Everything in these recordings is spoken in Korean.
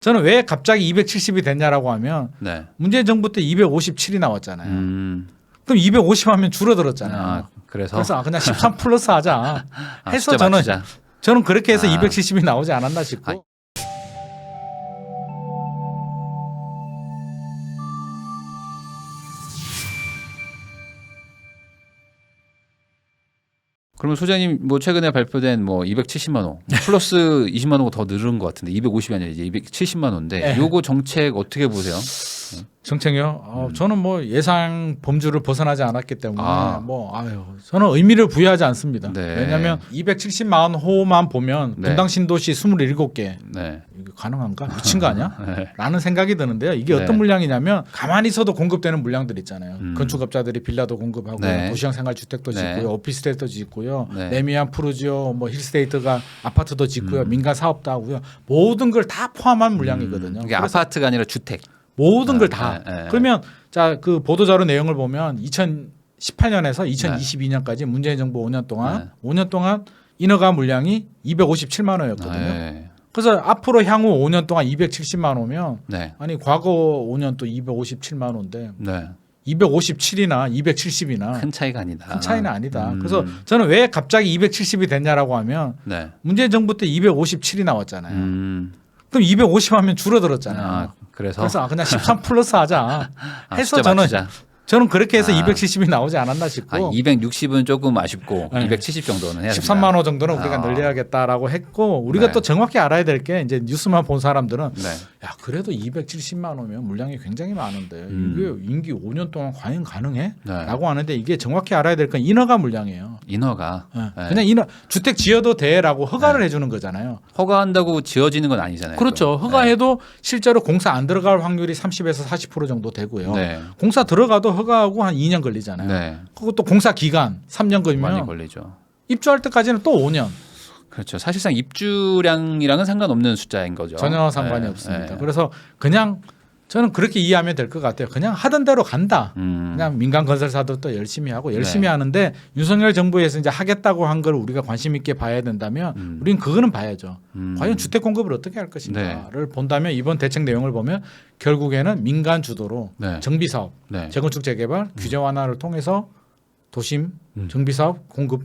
저는 왜 갑자기 270이 됐냐라고 하면 네. 문재인 정부 때 257이 나왔잖아요. 그럼 250 하면 줄어들었잖아요. 그래서 그냥 13 플러스 하자 해서 숫자 맞추자. 저는 그렇게 해서 270이 나오지 않았나 싶고. 그러면 소장님 뭐 최근에 발표된 뭐 270만 원 플러스 20만 원 더 늘은 것 같은데 250이 아니라 이제 270만 원인데 네. 요거 정책 어떻게 보세요? 정책요? 저는 뭐 예상 범주를 벗어나지 않았기 때문에 저는 의미를 부여하지 않습니다. 네. 왜냐하면 270만 호만 보면 네. 분당 신도시 27개 네. 이거 가능한가? 미친 거 아니야? 네. 라는 생각이 드는데요. 이게 네. 어떤 물량이냐면 가만히 있어도 공급되는 물량들 있잖아요. 음. 건축업자들이 빌라도 공급하고 네. 도시형 생활주택도 네. 짓고요. 오피스텔도 짓고요. 네. 레미안 푸르지오 뭐 힐스테이트가 아파트도 짓고요. 음. 민간 사업도 하고요. 모든 걸 다 포함한 물량이거든요. 이게 그래서 아파트가 아니라 주택. 모든 걸 다. 네. 그러면 자 그 보도자료 내용을 보면 2018년에서 2022년까지 문재인 정부 5년 동안 5년 동안 인허가 물량이 257만 호였거든요. 네. 그래서 앞으로 향후 5년 동안 270만 호면 네. 아니 과거 5년 또 257만 호인데 네. 257이나 270이나 큰 차이가 아니다. 큰 차이는 아니다. 그래서 저는 왜 갑자기 270이 됐냐라고 하면 네. 문재인 정부 때 257이 나왔잖아요. 그럼 250 하면 줄어들었잖아요. 그래서 그냥 13 플러스 하자 해서 숫자 저는 맞추자. 저는 그렇게 해서 270이 나오지 않았나 싶고 260은 조금 아쉽고 네. 270 정도는 해야 13만 호 정도는 우리가 늘려야겠다라고 했고 우리가 네. 또 정확히 알아야 될 게 이제 뉴스만 본 사람들은 네. 야 그래도 270만 호면 물량이 굉장히 많은데 이게 임기 5년 동안 과연 가능해? 네. 라고 하는데 이게 정확히 알아야 될 건 인허가 물량이에요. 인허가 네. 그냥 주택 지어도 돼라고 허가를 해주는 거잖아요. 허가한다고 지어지는 건 아니잖아요. 그렇죠. 또. 허가해도 실제로 공사 안 들어갈 확률이 30에서 40% 정도 되고요. 네. 공사 들어가도 허가하고 한 2년 걸리잖아요. 네. 그것도 공사 기간 3년 많이 걸리면 걸리죠. 입주할 때까지는 또 5년. 그렇죠. 사실상 입주량이랑은 상관없는 숫자인 거죠. 전혀 상관이 네. 없습니다. 네. 그래서 그냥 저는 그렇게 이해하면 될 것 같아요. 그냥 하던 대로 간다. 그냥 민간 건설사들도 열심히 하고 열심히 하는데 윤석열 정부에서 이제 하겠다고 한 걸 우리가 관심 있게 봐야 된다면 우리는 그거는 봐야죠. 과연 주택 공급을 어떻게 할 것인가를 본다면 이번 대책 내용을 보면 결국에는 민간 주도로 네. 정비 사업, 네. 재건축 재개발, 규제 완화를 통해서 도심 정비 사업 공급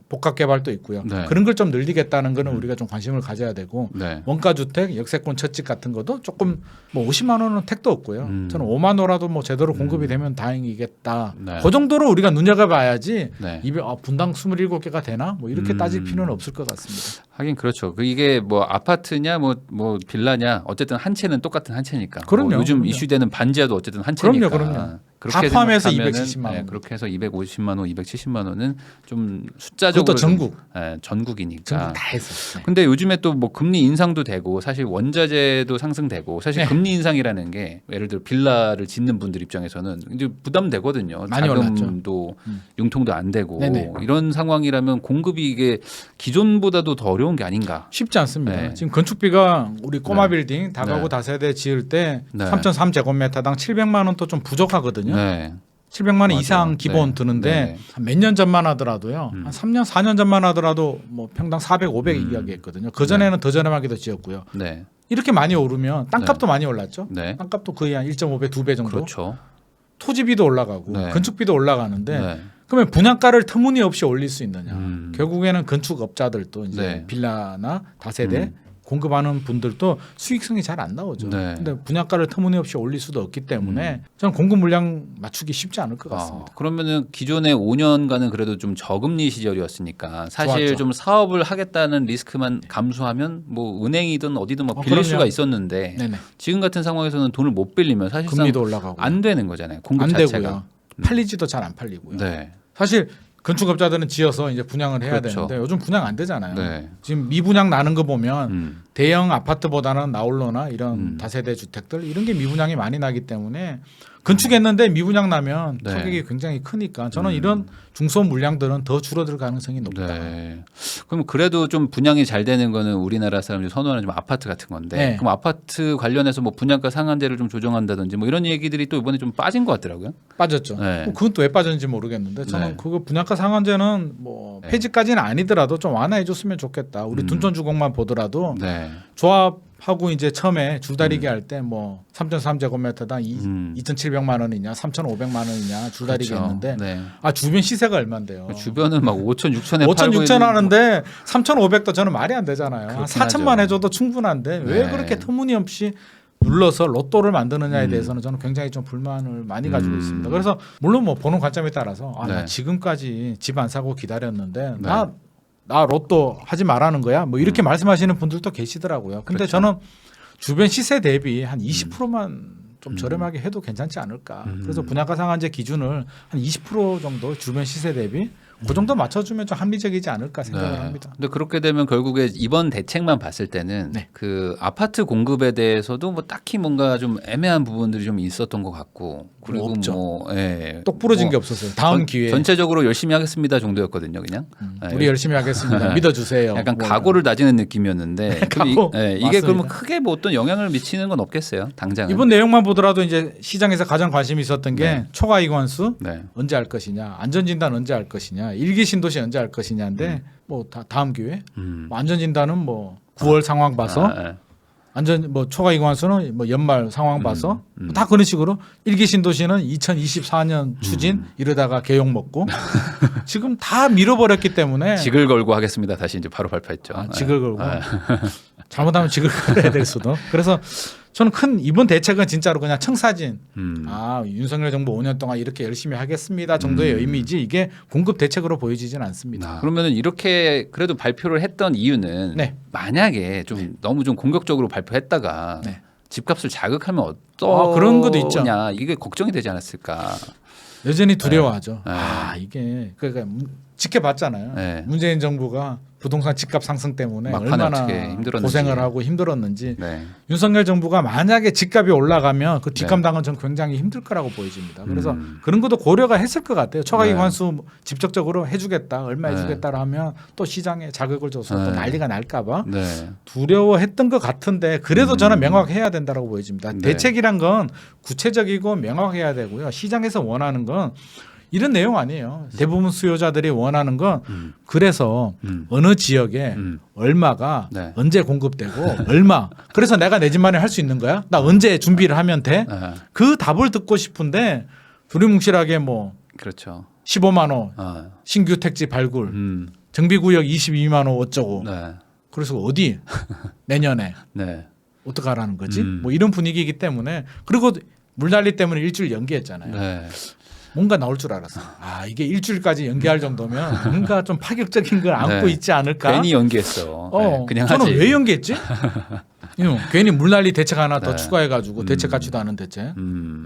복합 개발도 있고요. 네. 그런 걸 좀 늘리겠다는 거는 우리가 좀 관심을 가져야 되고 네. 원가 주택, 역세권 첫집 같은 것도 조금 50만 원은 택도 없고요. 저는 5만 원라도 제대로 공급이 되면 다행이겠다. 네. 그 정도로 우리가 눈여겨봐야지 네. 분당 27개가 되나? 이렇게 따질 필요는 없을 것 같습니다. 하긴 그렇죠. 이게 아파트냐 빌라냐 어쨌든 한 채는 똑같은 한 채니까. 그럼요. 요즘 그럼요. 이슈되는 반지하도 어쨌든 한 채니까. 그럼요. 그렇게 다 포함해서 생각하면은, 270만 원. 네, 그렇게 해서 250만 원, 270만 원은 좀 숫자적으로 그것도 전국. 전국이니까. 전부 다 해서. 근데 요즘에 또 금리 인상도 되고 사실 원자재도 상승되고 사실 네. 금리 인상이라는 게 예를 들어 빌라를 짓는 분들 입장에서는 이제 부담되거든요. 많이 자금도 융통도 안 되고 네네. 이런 상황이라면 공급이 이게 기존보다도 더 어려운 게 아닌가. 쉽지 않습니다. 네. 지금 건축비가 우리 꼬마 네. 빌딩 다가구 네. 다세대 지을 때 네. 3.3제곱미터당 700만 원 또 좀 부족하거든요. 네. 700만 원 맞아요. 이상 기본 네. 드는데 네. 몇 년 전만 하더라도요. 한 3년, 4년 전만 하더라도 평당 400, 500 이야기했거든요. 그 전에는 더 저렴하게도 지었고요. 네. 이렇게 많이 오르면 땅값도 많이 올랐죠. 네. 땅값도 거의 한 1.5배, 2배 정도. 그렇죠. 토지비도 올라가고 네. 건축비도 올라가는데 네. 그러면 분양가를 터무니없이 올릴 수 있느냐. 음. 결국에는 건축업자들도 이제 네. 빌라나 다세대 공급하는 분들도 수익성이 잘 안 나오죠. 네. 근데 분양가를 터무니없이 올릴 수도 없기 때문에 저는 공급 물량 맞추기 쉽지 않을 것 같습니다. 그러면은 기존의 5년간은 그래도 좀 저금리 시절이었으니까 사실 좋았죠. 좀 사업을 하겠다는 리스크만 감수하면 은행이든 어디든 빌릴 그럼요. 수가 있었는데 네네. 지금 같은 상황에서는 돈을 못 빌리면 사실상 금리도 올라가고 안 되는 거잖아요. 공급 안 자체가. 되고요. 팔리지도 잘 안 팔리고요. 네. 사실 건축업자들은 지어서 이제 분양을 해야 그렇죠. 되는데 요즘 분양 안 되잖아요. 네. 지금 미분양 나는 거 보면 음. 대형 아파트보다는 나홀로나 이런 음. 다세대 주택들 이런 게 미분양이 많이 나기 때문에 건축했는데 미분양 나면 네. 타격이 굉장히 크니까 저는 이런 중소 물량들은 더 줄어들 가능성이 높다. 네. 그럼 그래도 좀 분양이 잘 되는 거는 우리나라 사람들이 선호하는 좀 아파트 같은 건데 네. 그럼 아파트 관련해서 분양가 상한제를 좀 조정한다든지 이런 얘기들이 또 이번에 좀 빠진 것 같더라고요. 빠졌죠. 네. 그건 또 왜 빠졌는지 모르겠는데 저는 네. 그거 분양가 상한제는 네. 폐지까지는 아니더라도 좀 완화해 줬으면 좋겠다. 우리 둔촌주공만 보더라도 네. 조합 하고 이제 처음에 줄다리기 할 때 뭐 3.3제곱미터당 2,700만 원이냐 3,500만 원이냐 줄다리기 그렇죠. 했는데 네. 아 주변 시세가 얼마인데요? 주변은 막 5천, 6천에 5천, 6천 하는데 3,500도 저는 말이 안 되잖아요. 그렇긴 4천만 하죠. 해줘도 충분한데 왜 네. 그렇게 터무니없이 눌러서 로또를 만드느냐에 음. 대해서는 저는 굉장히 좀 불만을 많이 가지고 있습니다. 그래서 물론 뭐 보는 관점에 따라서 아, 나 네. 지금까지 집 안 사고 기다렸는데 네. 나 로또 하지 말라는 거야. 뭐 이렇게 말씀하시는 분들도 계시더라고요. 근데 그렇죠. 저는 주변 시세 대비 한 20%만 좀 저렴하게 해도 괜찮지 않을까. 그래서 분양가 상한제 기준을 한 20% 정도 주변 시세 대비 그 정도 맞춰주면 좀 합리적이지 않을까 생각을 합니다. 근데 그렇게 되면 결국에 이번 대책만 봤을 때는 네. 그 아파트 공급에 대해서도 뭐 딱히 뭔가 좀 애매한 부분들이 좀 있었던 것 같고 그리고 없죠. 뭐 예. 똑 부러진 뭐 게 없었어요. 다음 기회에 전체적으로 열심히 하겠습니다 정도였거든요, 그냥. 예. 우리 열심히 하겠습니다. 믿어주세요. 약간 뭐. 각오를 다지는 느낌이었는데 각오. 이게 맞습니다. 그러면 크게 뭐 어떤 영향을 미치는 건 없겠어요, 당장은. 이번 내용만 보더라도 이제 시장에서 가장 관심이 있었던 게 네. 초과 이관수 네. 언제 할 것이냐, 안전진단 언제 할 것이냐, 일기 신도시 언제 할 것이냐인데 뭐 다음 기회. 뭐 안전진단은 뭐 9월 상황 봐서 예. 안전 뭐 초과 이관수는 뭐 연말 상황 봐서 뭐다 그런 식으로 일기 신도시는 2024년 추진 이러다가 개욕 먹고 지금 다 밀어버렸기 때문에 직을 걸고 하겠습니다. 다시 이제 바로 발표했죠. 직을 걸고 잘못하면 직을 걸어야 될 수도. 그래서 저는 큰 이번 대책은 진짜로 그냥 청사진. 아 윤석열 정부 5년 동안 이렇게 열심히 하겠습니다 정도의 의미지 이게 공급 대책으로 보여지진 않습니다. 그러면은 이렇게 그래도 발표를 했던 이유는 네. 만약에 좀 너무 좀 공격적으로 발표했다가 네. 집값을 자극하면 어떠냐 그런 것도 있죠. 이게 걱정이 되지 않았을까. 여전히 두려워하죠. 네. 아 이게 그러니까 지켜봤잖아요. 네. 문재인 정부가 부동산 집값 상승 때문에 막판에 얼마나 어떻게 힘들었는지. 고생을 하고 힘들었는지 네. 윤석열 정부가 만약에 집값이 올라가면 그 뒷감당은 전 굉장히 힘들 거라고 보여집니다. 그래서 그런 것도 고려가 했을 것 같아요. 초과이익 네. 환수 직접적으로 해주겠다, 얼마 네. 해주겠다라 하면 또 시장에 자극을 줘서 또 네. 난리가 날까봐 네. 두려워했던 것 같은데 그래도 저는 명확해야 된다고 보여집니다. 네. 대책이란 건 구체적이고 명확해야 되고요. 시장에서 원하는 건 이런 내용 아니에요. 대부분 수요자들이 원하는 건 그래서 어느 지역에 얼마가 네. 언제 공급되고 얼마. 그래서 내가 내 집만에 할 수 있는 거야? 나 언제 준비를 하면 돼? 네. 그 답을 듣고 싶은데 두리뭉실하게 뭐 그렇죠. 15만 원 아. 신규 택지 발굴 정비구역 22만 원 어쩌고. 네. 그래서 어디 내년에 네. 어떡하라는 거지? 뭐 이런 분위기이기 때문에 그리고 물난리 때문에 일주일 연기했잖아요. 네. 뭔가 나올 줄 알았어. 아 이게 일주일까지 연기할 정도면 뭔가 좀 파격적인 걸 안고 네. 있지 않을까? 괜히 연기했어. 네. 그냥 저는 하지. 왜 연기했지? 괜히 물난리 대책 하나 더 네. 추가해가지고 대책 같지도 않은 대책.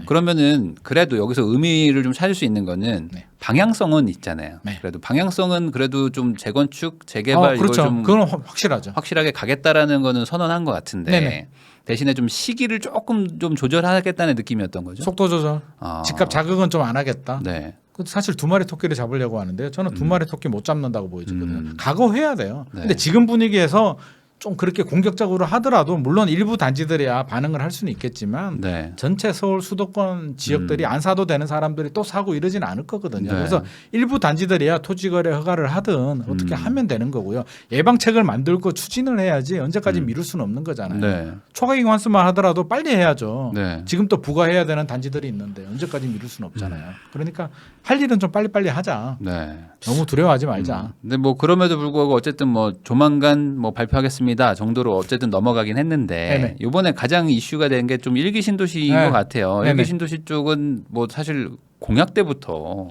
그러면은 그래도 여기서 의미를 좀 찾을 수 있는 거는 네. 방향성은 있잖아요. 네. 그래도 방향성은 그래도 좀 재건축, 재개발 그렇죠. 이걸 좀 그건 확실하죠. 확실하게 가겠다라는 거는 선언한 것 같은데 네네. 대신에 좀 시기를 조금 좀 조절하겠다는 느낌이었던 거죠. 속도 조절. 아. 집값 자극은 좀 안 하겠다. 네. 그 사실 두 마리 토끼를 잡으려고 하는데 저는 두 마리 토끼 못 잡는다고 보여지거든요. 각오해야 돼요. 네. 근데 지금 분위기에서 좀 그렇게 공격적으로 하더라도 물론 일부 단지들이야 반응을 할 수는 있겠지만 네. 전체 서울 수도권 지역들이 안 사도 되는 사람들이 또 사고 이러지는 않을 거거든요. 네. 그래서 일부 단지들이야 토지거래 허가를 하든 어떻게 하면 되는 거고요. 예방책을 만들고 추진을 해야지 언제까지 미룰 수는 없는 거잖아요. 네. 초과이익 환수만 하더라도 빨리 해야죠. 네. 지금 또 부과해야 되는 단지들이 있는데 언제까지 미룰 수는 없잖아요. 그러니까 할 일은 좀 빨리빨리 하자. 네. 너무 두려워하지 말자. 근데 뭐 그럼에도 불구하고 어쨌든 뭐 조만간 뭐 발표하겠습니다 정도로 어쨌든 넘어가긴 했는데 네네. 이번에 가장 이슈가 된 게 좀 일기 신도시인 네. 것 같아요. 네네. 일기 신도시 쪽은 뭐 사실 공약 때부터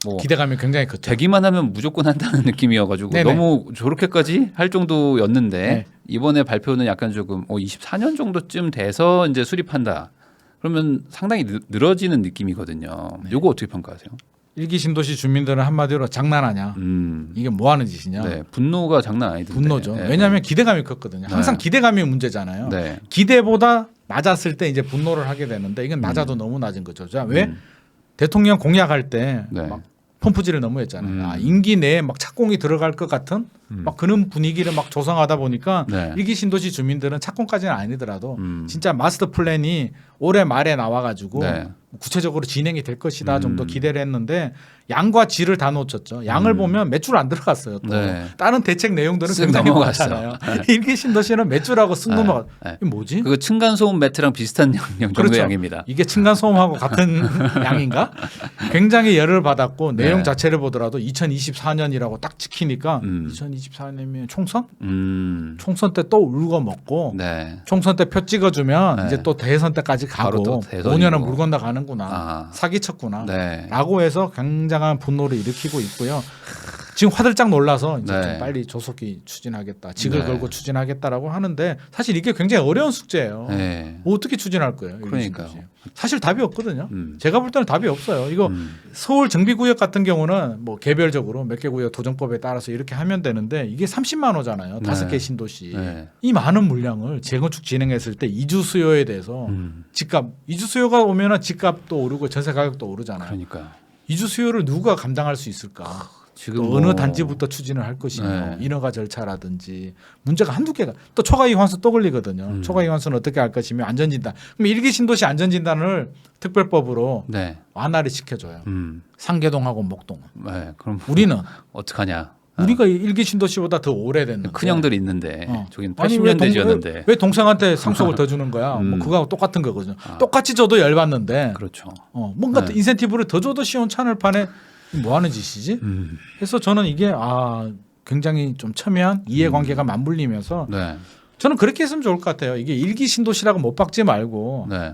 뭐 기대감이 굉장히 컸죠. 되기만 하면 무조건 한다는 느낌이어가지고 네네. 너무 저렇게까지 할 정도였는데 네. 이번에 발표는 약간 조금 24년 정도쯤 돼서 이제 수립한다. 그러면 상당히 늘어지는 느낌이거든요. 네. 요거 어떻게 평가하세요? 일기 신도시 주민들은 한마디로 장난하냐. 이게 뭐 하는 짓이냐. 네, 분노가 장난 아니던데. 분노죠. 네. 왜냐하면 기대감이 컸거든요. 항상 네. 기대감이 문제잖아요. 네. 기대보다 낮았을 때 이제 분노를 하게 되는데 이건 낮아도 너무 낮은 거죠. 자, 왜 대통령 공약할 때 네. 막 펌프질을 너무 했잖아요. 아, 임기 내에 막 착공이 들어갈 것 같은 막 그런 분위기를 막 조성하다 보니까 네. 일기 신도시 주민들은 착공까지는 아니더라도 진짜 마스터 플랜이 올해 말에 나와가지고 네. 구체적으로 진행이 될 것이다 정도 기대를 했는데 양과 질을 다 놓쳤죠. 양을 보면 맷줄 안 들어갔어요. 또 네. 다른 대책 내용들은 쓱 굉장히 넘어갔어. 많잖아요. 일기 신도시는 맷줄하고 쓱 네. 넘어가. 네. 이게 뭐지? 그거 층간소음 매트랑 비슷한 정도의 그렇죠. 양입니다. 이게 층간소음하고 같은 양인가? 굉장히 열을 받았고 내용 네. 자체를 보더라도 2024년이라고 딱 찍히니까 2024년이면 총선? 총선 때 또 울고 먹고 네. 총선 때 표 찍어주면 네. 이제 또 대선 때까지 바로 또 가고 대선이고. 5년은 물 건너 가는구나. 아. 사기쳤구나. 네. 라고 해서 굉장한 분노를 일으키고 있고요. 지금 화들짝 놀라서 이제 네. 좀 빨리 조속히 추진하겠다. 직을 네. 걸고 추진하겠다라고 하는데 사실 이게 굉장히 어려운 숙제예요. 네. 뭐 어떻게 추진할 거예요? 그러니까요. 사실 답이 없거든요. 음. 제가 볼 때는 답이 없어요. 이거 서울 정비구역 같은 경우는 뭐 개별적으로 몇 개 구역 도정법에 따라서 이렇게 하면 되는데 이게 30만 호잖아요. 네. 5개 신도시. 네. 이 많은 물량을 재건축 진행했을 때 이주 수요에 대해서 집값, 이주 수요가 오면은 집값도 오르고 전세 가격도 오르잖아요. 그러니까 이주 수요를 누가 감당할 수 있을까? 지금 또 어느 단지부터 추진을 할 것이며 네. 인허가 절차라든지 문제가 한두 개가 또 초과 이관수 또 걸리거든요. 초과 이관수는 어떻게 할 것이며 안전진단. 그럼 일기 신도시 안전진단을 특별법으로 네. 완화를 시켜줘요. 상계동하고 목동은. 네. 그럼 우리는 어떡하냐? 우리가 일기 신도시보다 더 오래됐는데. 큰 형들이 있는데 저긴 아니, 왜 80년대 지었는데. 왜 동생한테 상속을 더 주는 거야? 뭐 그거하고 똑같은 거거든요. 똑같이 줘도 열받는데 그렇죠. 뭔가 네. 인센티브를 더 줘도 시원찮을 판에 뭐 하는 짓이지? 그래서 저는 이게 굉장히 좀 첨예한 이해관계가 맞물리면서 네. 저는 그렇게 했으면 좋을 것 같아요. 이게 일기 신도시라고 못 박지 말고 네.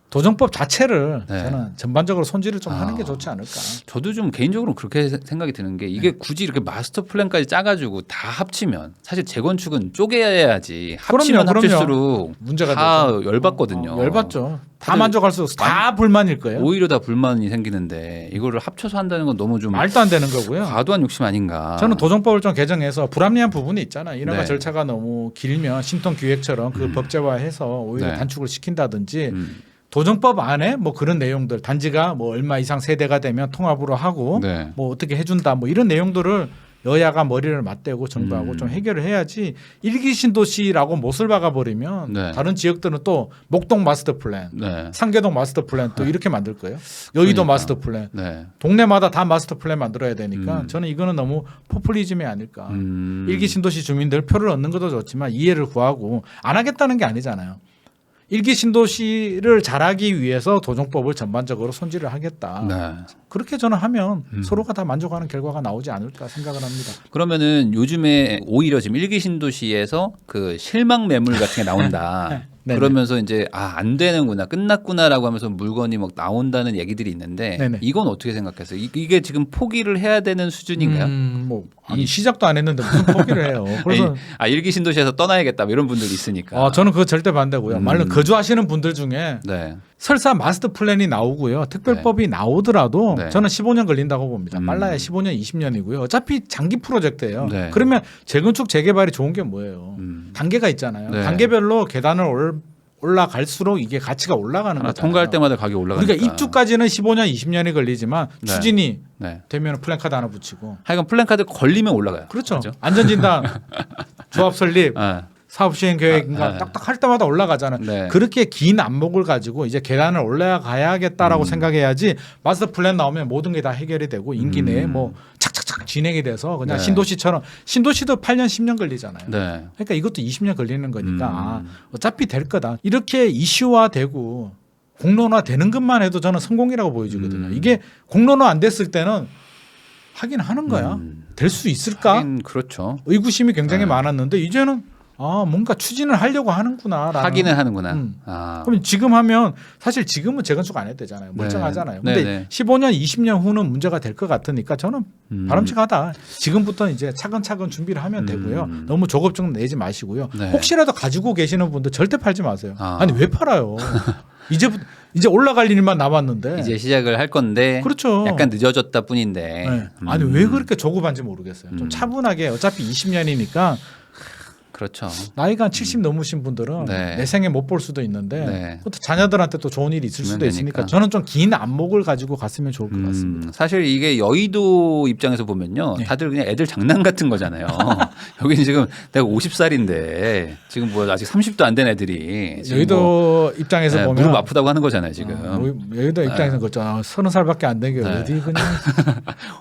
도정법 자체를 네. 저는 전반적으로 손질을 좀 하는 게 좋지 않을까. 저도 좀 개인적으로 그렇게 생각이 드는 게 이게 굳이 이렇게 마스터 플랜까지 짜가지고 다 합치면 사실 재건축은 쪼개야지 합치면 그럼요. 합칠수록 문제가 다 되죠. 열받거든요. 열받죠. 다 다들 만족할수록 다 불만일 거예요. 오히려 다 불만이 생기는데 이거를 합쳐서 한다는 건 너무 좀 말도 안 되는 거고요. 과도한 욕심 아닌가. 저는 도정법을 좀 개정해서 불합리한 부분이 있잖아요. 인허가 네. 절차가 너무 길면 신통기획처럼 그 법제화해서 오히려 네. 단축을 시킨다든지 도정법 안에 뭐 그런 내용들 단지가 뭐 얼마 이상 세대가 되면 통합으로 하고 네. 뭐 어떻게 해준다 뭐 이런 내용들을 여야가 머리를 맞대고 정부하고 좀 해결을 해야지 일기 신도시라고 못을 박아버리면 네. 다른 지역들은 또 목동 마스터 플랜, 네. 상계동 마스터 플랜 또 이렇게 만들 거예요. 여의도 그러니까. 마스터 플랜, 네. 동네마다 다 마스터 플랜 만들어야 되니까 저는 이거는 너무 포퓰리즘이 아닐까. 일기 신도시 주민들 표를 얻는 것도 좋지만 이해를 구하고 안 하겠다는 게 아니잖아요. 일기 신도시를 잘하기 위해서 도정법을 전반적으로 손질을 하겠다. 네. 그렇게 저는 하면 서로가 다 만족하는 결과가 나오지 않을까 생각을 합니다. 그러면은 요즘에 오히려 지금 일기 신도시에서 그 실망 매물 같은 게 나온다. 네네. 그러면서 이제 안 되는구나 끝났구나라고 하면서 물건이 막 나온다는 얘기들이 있는데 네네. 이건 어떻게 생각하세요? 이게 지금 포기를 해야 되는 수준인가요? 아니 시작도 안 했는데 무슨 포기를 해요. 그래서 일기 신도시에서 떠나야겠다 뭐 이런 분들이 있으니까. 저는 그거 절대 반대고요. 말로 거주하시는 분들 중에 네. 설사 마스터 플랜이 나오고요. 특별법이 나오더라도 네. 저는 15년 걸린다고 봅니다. 빨라야 15년, 20년이고요. 어차피 장기 프로젝트예요. 네. 그러면 재건축 재개발이 좋은 게 뭐예요? 단계가 있잖아요. 네. 단계별로 계단을 올라갈수록 이게 가치가 올라가는 하나 거잖아요. 통과할 때마다 가격이 올라가니까. 우리가 입주까지는 15년, 20년이 걸리지만 네. 추진이 네. 되면 플랜카드 하나 붙이고. 하여간 플랜카드 걸리면 올라가요. 그렇죠. 안전진단, 조합 설립, 네. 사업 시행 계획인가 네. 딱딱 할 때마다 올라가잖아요. 네. 그렇게 긴 안목을 가지고 이제 계단을 올라가야겠다라고 생각해야지 마스터 플랜 나오면 모든 게 다 해결이 되고 임기 내에 뭐 착착착 진행이 돼서 그냥 네. 신도시처럼 신도시도 8년 10년 걸리잖아요. 네. 그러니까 이것도 20년 걸리는 거니까 어차피 될 거다. 이렇게 이슈화되고 공론화 되는 것만 해도 저는 성공이라고 보여지거든요. 이게 공론화 안 됐을 때는 하긴 하는 거야. 될 수 있을까? 하긴 그렇죠. 의구심이 굉장히 많았는데 이제는 뭔가 추진을 하려고 하는구나. 하기는 하는구나. 그럼 지금 하면 사실 지금은 재건축 안 해도 되잖아요. 멀쩡하잖아요. 근데 네. 15년, 20년 후는 문제가 될 것 같으니까 저는 바람직하다. 지금부터 이제 차근차근 준비를 하면 되고요. 너무 조급증 내지 마시고요. 네. 혹시라도 가지고 계시는 분들 절대 팔지 마세요. 아니 왜 팔아요? 이제 올라갈 일만 남았는데. 이제 시작을 할 건데 그렇죠. 약간 늦어졌다 뿐인데. 네. 아니 왜 그렇게 조급한지 모르겠어요. 좀 차분하게 어차피 20년이니까 그렇죠. 나이가 한 70 넘으신 분들은 네. 내 생에 못 볼 수도 있는데 네. 그것도 자녀들한테 또 좋은 일이 있을 수도 되니까. 있으니까 저는 좀 긴 안목을 가지고 갔으면 좋을 것 같습니다. 사실 이게 여의도 입장에서 보면요, 네. 다들 그냥 애들 장난 같은 거잖아요. 여기는 지금 내가 50살인데 지금 뭐 아직 30도 안 된 애들이 지금 여의도 뭐, 입장에서 네, 보면 무릎 아프다고 하는 거잖아요 지금. 여의도 입장에서는 그렇죠. 30살밖에 안 된 게 어디 그냥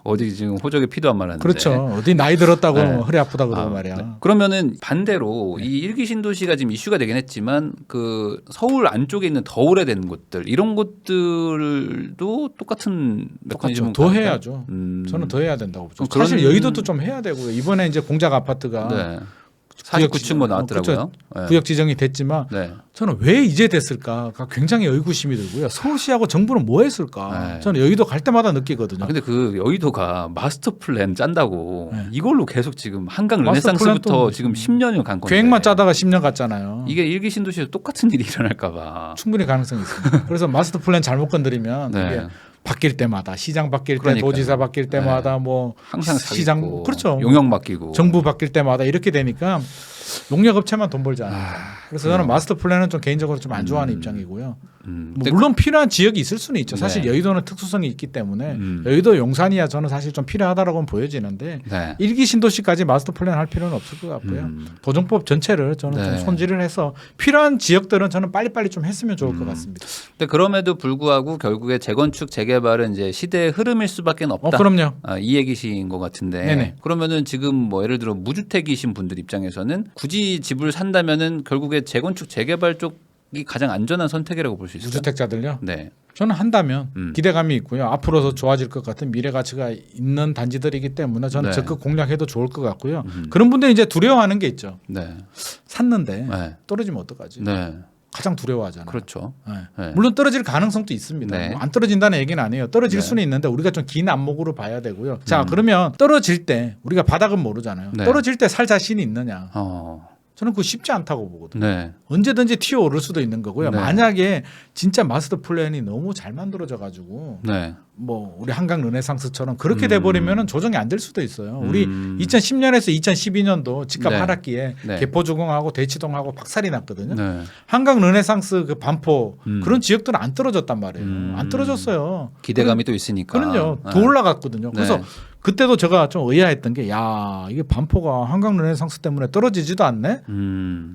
어디 지금 호적에 피도 안 말하는데. 그렇죠. 어디 나이 들었다고 네. 허리 아프다 그러고 아, 말이야. 네. 그러면은 반대로 이 일기 신도시가 지금 이슈가 되긴 했지만 그 서울 안쪽에 있는 더 오래된 곳들 이런 곳들도 똑같은 똑같죠. 메커니즘은 더 가능할까요? 해야죠. 저는 더 해야 된다고 보죠. 그런- 사실 여의도도 좀 해야 되고요. 이번에 이제 공작 아파트가 네. 49층 뭐 나왔더라고요. 네. 구역 지정이 됐지만 네. 저는 왜 이제 됐을까가 굉장히 의구심이 들고요. 서울시하고 정부는 뭐 했을까? 네. 저는 여의도 갈 때마다 느끼거든요. 아, 근데 그 여의도가 마스터 플랜 짠다고 네. 이걸로 계속 지금 한강 마스터 르네상스부터 플랜 또 지금 10년을 간 건데 계획만 짜다가 10년 갔잖아요. 이게 일기 신도시에서 똑같은 일이 일어날까 봐. 충분히 가능성이 있습니다. 그래서 마스터 플랜 잘못 건드리면 네. 이게 바뀔 때마다 시장 바뀔 때, 그러니까요. 도지사 바뀔 때마다 뭐 항상 시장 사기고 그렇죠. 용역 맡기고 정부 바뀔 때마다 이렇게 되니까 용역업체만 돈 벌지 않아요. 그래서 저는 마스터 플랜은 좀 개인적으로 좀 안 좋아하는 입장이고요. 뭐 근데 물론 필요한 지역이 있을 수는 있죠. 사실 네. 여의도는 특수성이 있기 때문에 여의도 용산이야 저는 사실 좀 필요하다라고는 보여지는데 네. 일기 신도시까지 마스터 플랜 할 필요는 없을 것 같고요. 도정법 전체를 저는 네. 좀 손질을 해서 필요한 지역들은 저는 빨리빨리 좀 했으면 좋을 것 같습니다. 근데 그럼에도 불구하고 결국에 재건축 재개발은 이제 시대의 흐름일 수밖에 없다. 그럼요. 이 얘기신 것 같은데 네네. 그러면은 지금 뭐 예를 들어 무주택이신 분들 입장에서는 굳이 집을 산다면은 결국에 재건축 재개발 쪽이 가장 안전한 선택이라고 볼 수 있어요. 무주택자들요. 네. 저는 한다면 음. 기대감이 있고요. 앞으로 더 좋아질 것 같은 미래 가치가 있는 단지들이기 때문에 저는 네. 적극 공략해도 좋을 것 같고요. 그런 분들이 이제 두려워하는 게 있죠. 네. 샀는데 네. 떨어지면 어떡하지? 네. 가장 두려워하잖아요. 그렇죠. 네. 네. 물론 떨어질 가능성도 있습니다. 네. 뭐안 떨어진다는 얘기는 아니에요. 떨어질 네. 수는 있는데 우리가 좀 긴 안목으로 봐야 되고요. 자, 그러면 떨어질 때 우리가 바닥은 모르잖아요. 네. 떨어질 때 살 자신이 있느냐? 저는 그거 쉽지 않다고 보거든요. 네. 언제든지 튀어오를 수도 있는 거고요. 네. 만약에 진짜 마스터 플랜이 너무 잘 만들어져 가지고 네. 뭐 우리 한강 르네상스처럼 그렇게 돼 버리면은 조정이 안 될 수도 있어요. 우리 2010년에서 2012년도 집값 네. 하락기에 네. 개포주공하고 대치동하고 박살이 났거든요. 네. 한강 르네상스 그 반포 그런 지역들은 안 떨어졌단 말이에요. 안 떨어졌어요. 기대감이 또 있으니까. 그럼요. 네. 더 올라갔거든요. 그래서 네. 그때도 제가 좀 의아했던 게 야 이게 반포가 한강 르네상스 때문에 떨어지지도 않네.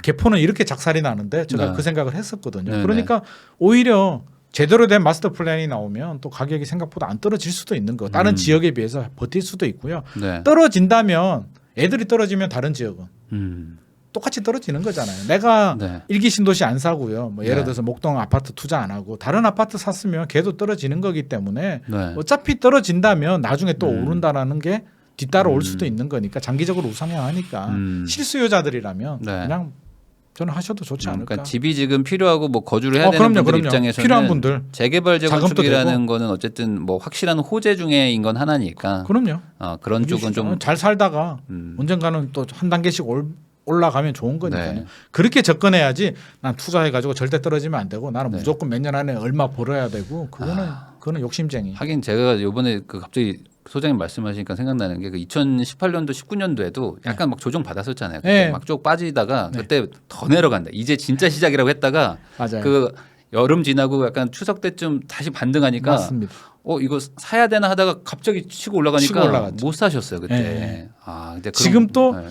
개포는 이렇게 작살이 나는데 제가 네. 그 생각을 했었거든요. 네, 그러니까 오히려 제대로 된 마스터 플랜이 나오면 또 가격이 생각보다 안 떨어질 수도 있는 거. 다른 지역에 비해서 버틸 수도 있고요. 네. 떨어진다면 애들이 떨어지면 다른 지역은 음. 똑같이 떨어지는 거잖아요. 내가 네. 일기 신도시 안 사고요. 뭐 예를 네. 들어서 목동 아파트 투자 안 하고 다른 아파트 샀으면 걔도 떨어지는 거기 때문에 네. 어차피 떨어진다면 나중에 또 오른다라는 게 뒤따라 올 수도 있는 거니까 장기적으로 우상향 하니까 실수요자들이라면 네. 그냥 저는 하셔도 좋지 않을까. 그러니까 집이 지금 필요하고 뭐 거주를 해야 되는 그럼요, 분들 그럼요. 입장에서는 필요한 분들 재개발 자금도 재건축이라는 되고. 거는 어쨌든 뭐 확실한 호재 중에인 건 하나니까 그럼요. 그런 쪽은 좀 잘 살다가 언젠가는 또 한 단계씩 올라가면 좋은 거니까요. 네. 그렇게 접근해야지 난 투자해가지고 절대 떨어지면 안 되고 나는 네. 무조건 몇 년 안에 얼마 벌어야 되고 그거는 욕심쟁이. 하긴 제가 요번에 그 갑자기 소장님 말씀하시니까 생각나는 게 그 2018년도 19년도에도 약간 막 조정 받았었잖아요. 그때 네. 막 쭉 빠지다가 네. 그때 더 내려간다. 이제 진짜 시작이라고 했다가 맞아요. 그 여름 지나고 약간 추석 때쯤 다시 반등하니까 맞습니다. 이거 사야 되나 하다가 갑자기 치고 올라가니까 치고 올라갔죠. 못 사셨어요 그때. 네. 근데 지금 또 네.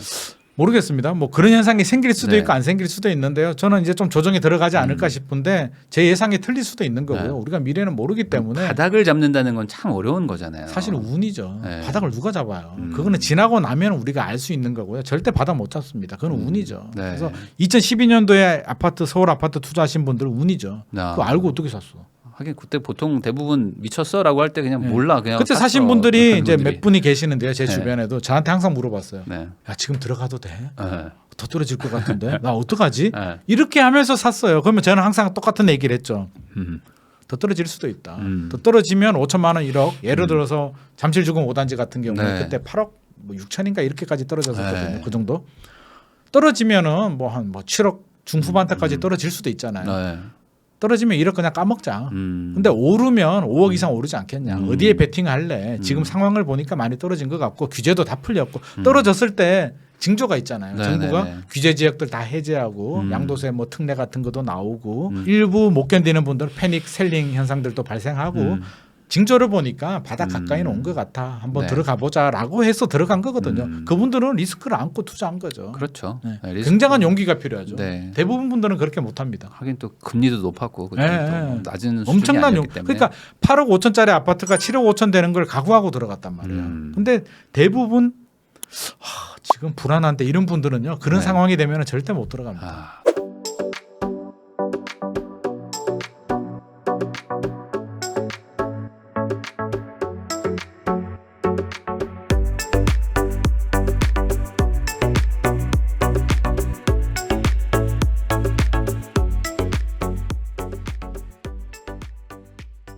모르겠습니다. 뭐 그런 현상이 생길 수도 네. 있고 안 생길 수도 있는데요. 저는 이제 좀 조정이 들어가지 않을까 싶은데 제 예상이 틀릴 수도 있는 거고요. 네. 우리가 미래는 모르기 때문에 바닥을 잡는다는 건 참 어려운 거잖아요. 사실은 운이죠. 네. 바닥을 누가 잡아요. 그거는 지나고 나면 우리가 알 수 있는 거고요. 절대 바닥 못 잡습니다. 그건 운이죠. 네. 그래서 2012년도에 아파트 서울 아파트 투자하신 분들은 운이죠. 그거 알고 어떻게 샀어? 하긴 그때 보통 대부분 미쳤어라고 할 때 그냥 몰라 그냥. 그때 샀어. 사신 분들이 그런 이제 분들이. 몇 분이 계시는데요. 제 네. 주변에도 저한테 항상 물어봤어요. 네. 야 지금 들어가도 돼? 네. 더 떨어질 것 같은데 나 어떡하지? 네. 이렇게 하면서 샀어요. 그러면 저는 항상 똑같은 얘기를 했죠. 음. 더 떨어질 수도 있다. 더 떨어지면 5천만 원 1억. 예를 들어서 잠실주공 5단지 같은 경우는 네. 그때 8억 뭐 6천인가 이렇게까지 떨어졌었거든요. 네. 그 정도. 떨어지면은 뭐 한 뭐 7억 중후반대까지 떨어질 수도 있잖아요. 네. 떨어지면 1억 그냥 까먹자. 음. 근데 오르면 5억 이상 오르지 않겠냐. 어디에 베팅할래? 지금 상황을 보니까 많이 떨어진 것 같고 규제도 다 풀렸고 떨어졌을 때 징조가 있잖아요. 네, 정부가 네, 네. 규제 지역들 다 해제하고 양도세 뭐 특례 같은 것도 나오고 음. 일부 못 견디는 분들은 패닉 셀링 현상들도 발생하고 징조를 보니까 바닥 가까이는 온 것 같아. 한번 네. 들어가 보자라고 해서 들어간 거거든요. 음. 그분들은 리스크를 안고 투자한 거죠. 그렇죠. 네. 네, 리스크. 굉장한 용기가 필요하죠. 네. 대부분 분들은 그렇게 못합니다. 하긴 또 금리도 높았고 그때 네, 또 네. 낮은 수준이 엄청난 용. 아니었기 때문에. 그러니까 8억 5천짜리 아파트가 7억 5천 되는 걸 각오하고 들어갔단 말이에요. 근데 대부분 지금 불안한데 이런 분들은요. 그런 네. 상황이 되면 절대 못 들어갑니다. 아.